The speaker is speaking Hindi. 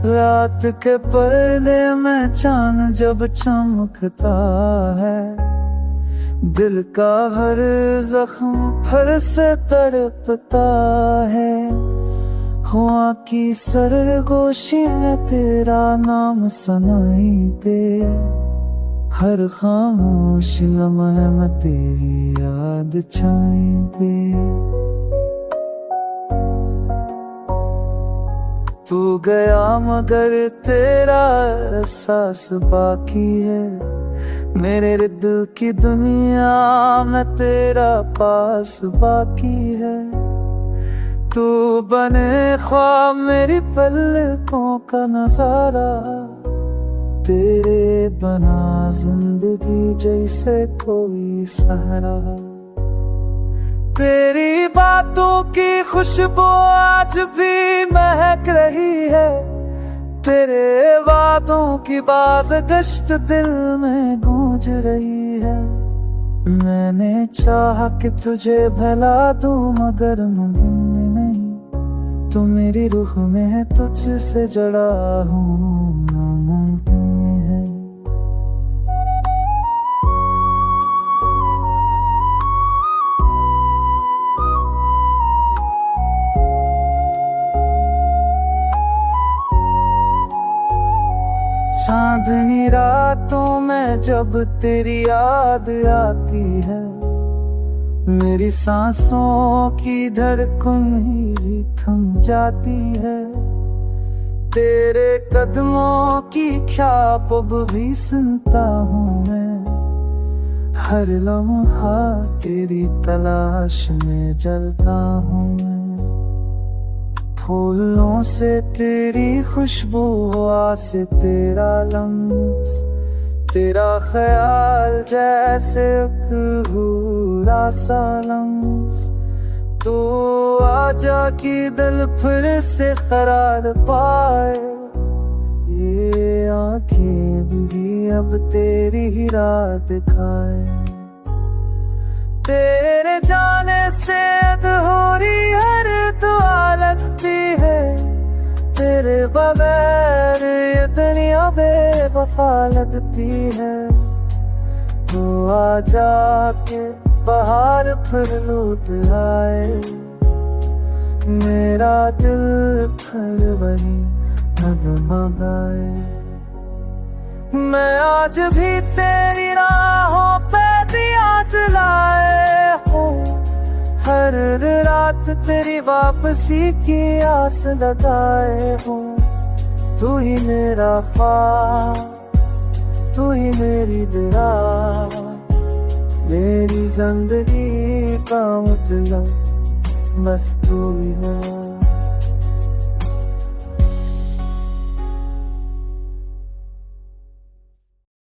रात के पर्दे में चांद जब चमकता है, दिल का हर जख्म फिर से तड़पता है। हुआ की सरगोशी में तेरा नाम सुनाई दे, हर खामोश लम्हे में तेरी याद छाई दे। तू गया मगर तेरा एहसास बाकी है, मेरे दिल की दुनिया में तेरा पास बाकी है। तू बने ख्वाब मेरी पलकों का नजारा, तेरे बना जिंदगी जैसे कोई सहारा। तेरी बातों की खुशबू आज भी महक रही है, तेरे वादों की बाज़ गश्त दिल में गूंज रही है। मैंने चाहा कि तुझे भुला दूं मगर मुमकिन नहीं, तू मेरी रूह में है, तुझसे जड़ा हूँ नामुमकिन है। चांदनी रातों में जब तेरी याद आती है, मेरी सांसों की धड़कन ही थम जाती है। तेरे कदमों की ख्याप अब भी सुनता हूँ मैं, हर लम्हा तेरी तलाश में जलता हूँ मैं। फूलों से तेरी खुशबू, हवा से तेरा लम्स, तेरा ख्याल जैसे अधूरा सा लम्स। तू आजा कि दिल फिर से करार पाए, ये आँखें भी अब तेरी ही राह दिखाए। तेरे जाने से अधूरी हर दुआ लगती है, तेरे बगैर ये दुनिया बेवफा लगती है। तू आ जाके बाहर फिर लौट आए, मेरा दिल फिर वही डगमगाए। मैं आज भी तेरी राहों पे दिया जलाए हूँ, हर रात तेरी वापसी की आस लगाए हूँ। तू ही मेरा ख्वाब, तू ही मेरी दुआ, मेरी जिंदगी का मतलब बस तू ही है।